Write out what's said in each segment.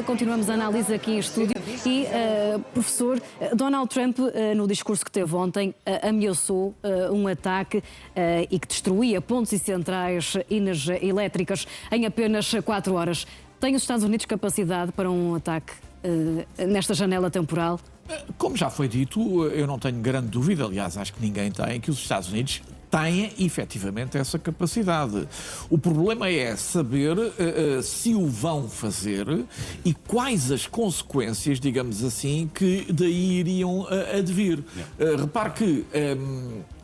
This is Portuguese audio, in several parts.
continuamos a análise aqui em estúdio e, professor, Donald Trump, no discurso que teve ontem, ameaçou um ataque e que destruía pontos e centrais elétricas em apenas 4 horas. Tem os Estados Unidos capacidade para um ataque nesta janela temporal? Como já foi dito, eu não tenho grande dúvida, aliás, acho que ninguém tem, que os Estados Unidos têm efetivamente essa capacidade. O problema é saber se o vão fazer e quais as consequências, digamos assim, que daí iriam advir. Repare que,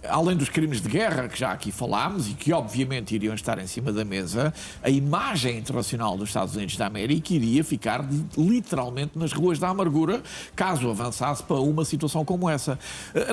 além dos crimes de guerra que já aqui falámos e que obviamente iriam estar em cima da mesa, a imagem internacional dos Estados Unidos da América iria ficar literalmente nas ruas da amargura caso avançasse para uma situação como essa.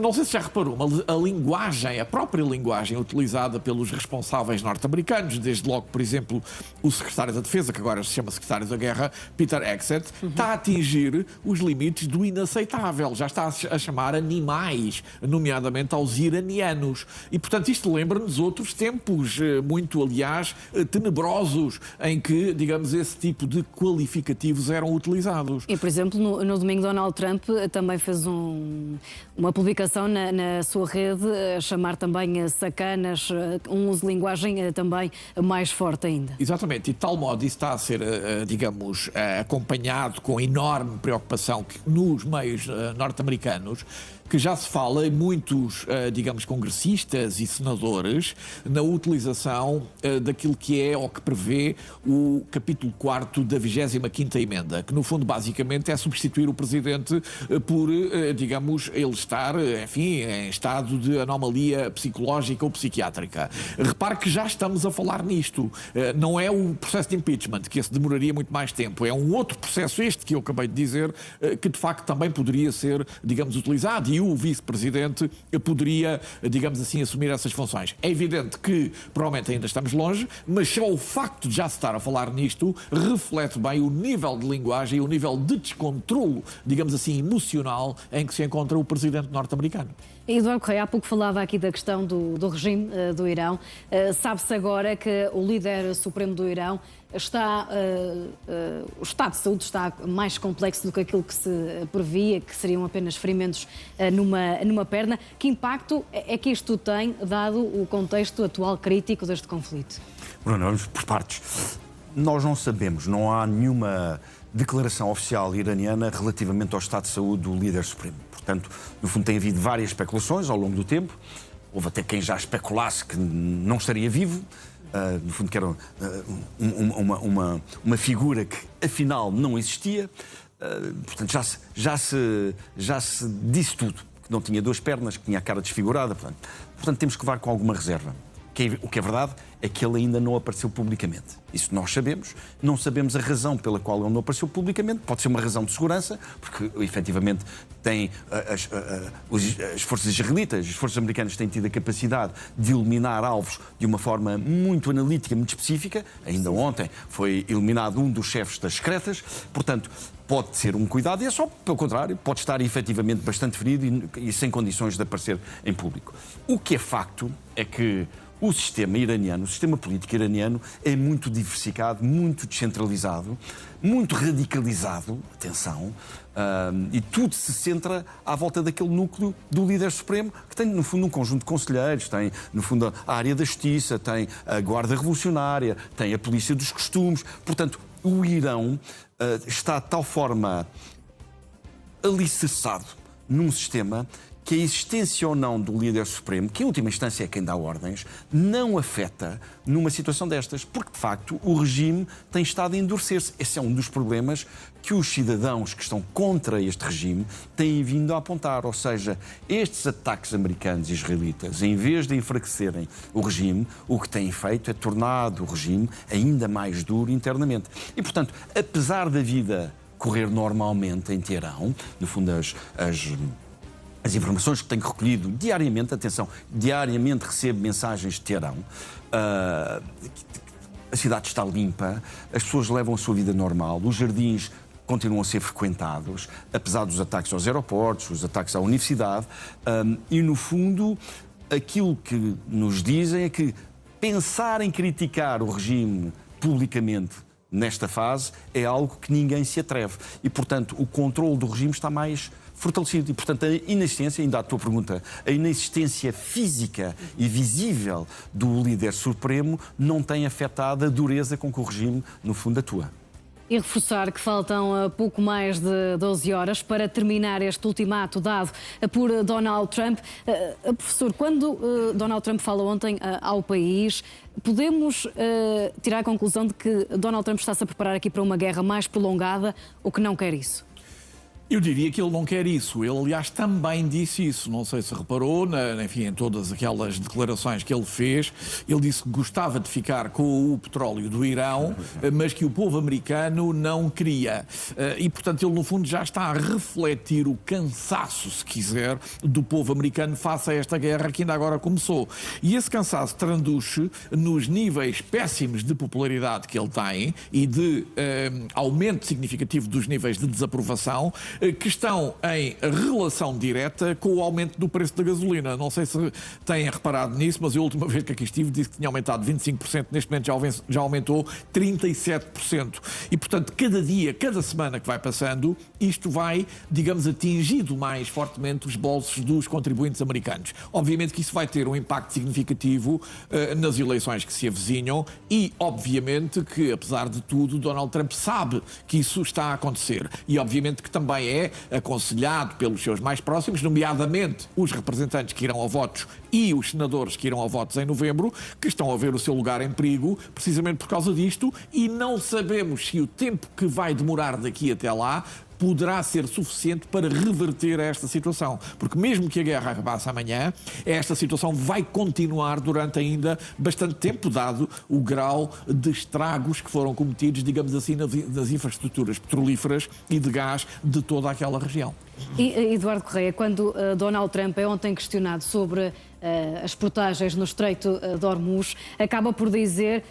Não sei se já reparou, mas a linguagem, a própria linguagem utilizada pelos responsáveis norte-americanos, desde logo, por exemplo, o secretário da Defesa, que agora se chama secretário da Guerra, Peter Hegseth, está a atingir os limites do inaceitável. Já está a chamar animais, nomeadamente aos iranianos. E, portanto, isto lembra-nos outros tempos, muito, aliás, tenebrosos, em que, digamos, esse tipo de qualificativos eram utilizados. E, por exemplo, no domingo, Donald Trump também fez uma publicação na sua rede a chamar também sacanas, um uso de linguagem também mais forte ainda. Exatamente, e de tal modo isso está a ser, digamos, acompanhado com enorme preocupação nos meios norte-americanos, que já se fala em muitos, digamos, congressistas e senadores na utilização daquilo que é ou que prevê o capítulo 4º da 25ª emenda, que no fundo basicamente é substituir o Presidente por, digamos, ele estar, enfim, em estado de anomalia psicológica ou psiquiátrica. Repare que já estamos a falar nisto. Não é o processo de impeachment, que esse demoraria muito mais tempo. É um outro processo, este que eu acabei de dizer, que de facto também poderia ser, digamos, utilizado. E o vice-presidente poderia, digamos assim, assumir essas funções. É evidente que provavelmente ainda estamos longe, mas só o facto de já se estar a falar nisto reflete bem o nível de linguagem e o nível de descontrolo, digamos assim, emocional em que se encontra o presidente norte-americano. Eduardo Correia, há pouco falava aqui da questão do regime do Irão. Sabe-se agora que o líder supremo do Irão está... o estado de saúde está mais complexo do que aquilo que se previa, que seriam apenas ferimentos numa perna. Que impacto é que isto tem, dado o contexto atual crítico deste conflito? Bruno, vamos por partes. Nós não sabemos, não há nenhuma declaração oficial iraniana relativamente ao estado de saúde do líder supremo. Portanto, no fundo, tem havido várias especulações ao longo do tempo. Houve até quem já especulasse que não estaria vivo. No fundo, que era uma figura que, afinal, não existia. Portanto, já se disse tudo. Que não tinha 2 pernas, que tinha a cara desfigurada. Portanto, temos que levar com alguma reserva. O que é verdade é que ele ainda não apareceu publicamente. Isso nós sabemos. Não sabemos a razão pela qual ele não apareceu publicamente. Pode ser uma razão de segurança, porque efetivamente tem as forças israelitas, as forças americanas têm tido a capacidade de eliminar alvos de uma forma muito analítica, muito específica. Ainda ontem foi eliminado um dos chefes das secretas. Portanto, pode ser um cuidado e é só, pelo contrário, pode estar efetivamente bastante ferido e sem condições de aparecer em público. O que é facto é que o sistema iraniano, o sistema político iraniano é muito diversificado, muito descentralizado, muito radicalizado, atenção, e tudo se centra à volta daquele núcleo do líder supremo, que tem, no fundo, um conjunto de conselheiros, tem, no fundo, a área da justiça, tem a guarda revolucionária, tem a polícia dos costumes. Portanto, o Irão está de tal forma alicerçado num sistema que a existência ou não do líder supremo, que em última instância é quem dá ordens, não afeta numa situação destas, porque de facto o regime tem estado a endurecer-se. Esse é um dos problemas que os cidadãos que estão contra este regime têm vindo a apontar, ou seja, estes ataques americanos e israelitas, em vez de enfraquecerem o regime, o que têm feito é tornado o regime ainda mais duro internamente. E portanto, apesar da vida correr normalmente em Teherão, no fundo as informações que tenho recolhido diariamente, atenção, diariamente recebo mensagens de Teherão, a cidade está limpa, as pessoas levam a sua vida normal, os jardins continuam a ser frequentados, apesar dos ataques aos aeroportos, os ataques à universidade, e no fundo aquilo que nos dizem é que pensar em criticar o regime publicamente nesta fase, é algo que ninguém se atreve. E, portanto, o controle do regime está mais fortalecido. E, portanto, a inexistência, ainda à tua pergunta, a inexistência física e visível do líder supremo não tem afetado a dureza com que o regime, no fundo, atua. E reforçar que faltam pouco mais de 12 horas para terminar este ultimato dado por Donald Trump. Professor, quando Donald Trump fala ontem ao país, podemos tirar a conclusão de que Donald Trump está-se a preparar aqui para uma guerra mais prolongada ou que não quer isso? Eu diria que ele não quer isso. Ele, aliás, também disse isso. Não sei se reparou, enfim, em todas aquelas declarações que ele fez. Ele disse que gostava de ficar com o petróleo do Irão, mas que o povo americano não queria. E, portanto, ele, no fundo, já está a refletir o cansaço, se quiser, do povo americano face a esta guerra que ainda agora começou. E esse cansaço traduz-se nos níveis péssimos de popularidade que ele tem e de aumento significativo dos níveis de desaprovação, que estão em relação direta com o aumento do preço da gasolina. Não sei se têm reparado nisso, mas a última vez que aqui estive disse que tinha aumentado 25%, neste momento já aumentou 37%. E, portanto, cada dia, cada semana que vai passando, isto vai, digamos, atingindo mais fortemente os bolsos dos contribuintes americanos. Obviamente que isso vai ter um impacto significativo nas eleições que se avizinham e, obviamente, que, apesar de tudo, Donald Trump sabe que isso está a acontecer. E, obviamente, que também é aconselhado pelos seus mais próximos, nomeadamente os representantes que irão a votos e os senadores que irão a votos em novembro, que estão a ver o seu lugar em perigo, precisamente por causa disto, e não sabemos se o tempo que vai demorar daqui até lá poderá ser suficiente para reverter esta situação. Porque mesmo que a guerra acabasse amanhã, esta situação vai continuar durante ainda bastante tempo, dado o grau de estragos que foram cometidos, digamos assim, nas infraestruturas petrolíferas e de gás de toda aquela região. E, Eduardo Correia, quando Donald Trump é ontem questionado sobre as portagens no Estreito de Hormuz, acaba por dizer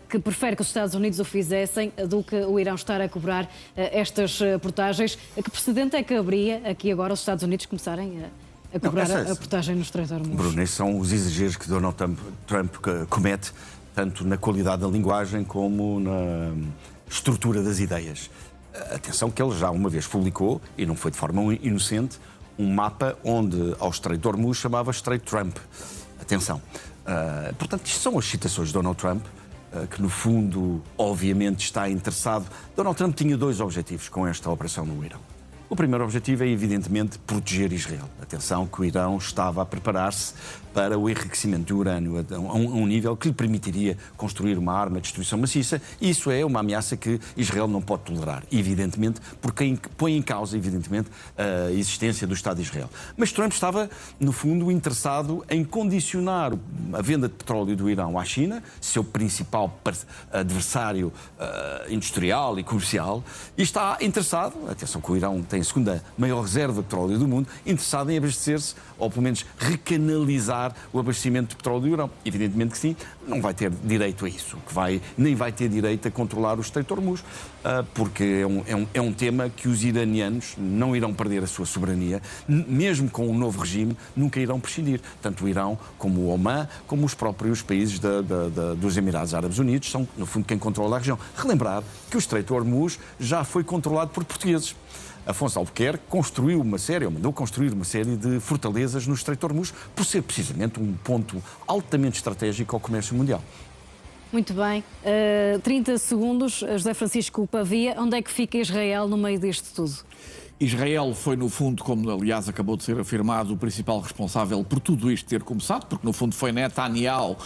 que prefere que os Estados Unidos o fizessem do que o Irão estar a cobrar estas portagens. Que precedente é que haveria aqui agora os Estados Unidos começarem a cobrar a portagem no Estreito de Hormuz? Bruno, esses são os exageros que Donald Trump comete, tanto na qualidade da linguagem como na estrutura das ideias. Atenção que ele já uma vez publicou, e não foi de forma inocente, um mapa onde ao Estreito de Hormuz chamava Estreito Trump. Atenção. Portanto, isto são as citações de Donald Trump, que no fundo, obviamente, está interessado. Donald Trump tinha dois objetivos com esta operação no Irão. O primeiro objetivo é, evidentemente, proteger Israel. Atenção que o Irão estava a preparar-se para o enriquecimento de urânio a um nível que lhe permitiria construir uma arma de destruição maciça. Isso é uma ameaça que Israel não pode tolerar, evidentemente, porque põe em causa, evidentemente, a existência do Estado de Israel. Mas Trump estava, no fundo, interessado em condicionar a venda de petróleo do Irão à China, seu principal adversário industrial e comercial, e está interessado, atenção que o Irão tem a segunda maior reserva de petróleo do mundo, interessado em abastecer-se, ou pelo menos recanalizar o abastecimento de petróleo do Irão. Evidentemente que sim, não vai ter direito a isso, nem vai ter direito a controlar o Estreito de Hormuz, porque é um tema que os iranianos não irão perder a sua soberania, mesmo com o novo regime, nunca irão prescindir. Tanto o Irão, como o Omã, como os próprios países dos Emirados Árabes Unidos, são, no fundo, quem controla a região. Relembrar que o Estreito de Hormuz já foi controlado por portugueses. Afonso Albuquerque mandou construir uma série de fortalezas no Estreito de Hormuz, por ser precisamente um ponto altamente estratégico ao comércio mundial. Muito bem. 30 segundos, José Francisco Pavia. Onde é que fica Israel no meio disto tudo? Israel foi, no fundo, como aliás acabou de ser afirmado, o principal responsável por tudo isto ter começado, porque no fundo foi Netanyahu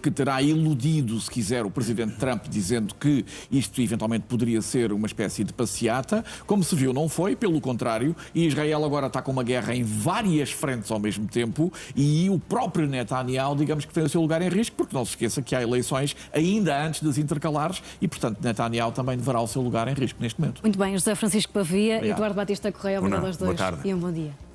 que terá iludido, se quiser, o presidente Trump, dizendo que isto eventualmente poderia ser uma espécie de passeata. Como se viu, não foi, pelo contrário, e Israel agora está com uma guerra em várias frentes ao mesmo tempo, e o próprio Netanyahu, digamos que tem o seu lugar em risco, porque não se esqueça que há eleições ainda antes das intercalares, e portanto Netanyahu também deverá o seu lugar em risco neste momento. Muito bem, José Francisco Pavia, Obrigado. Eduardo Batista Correia, obrigado aos dois Boa tarde. e um bom dia.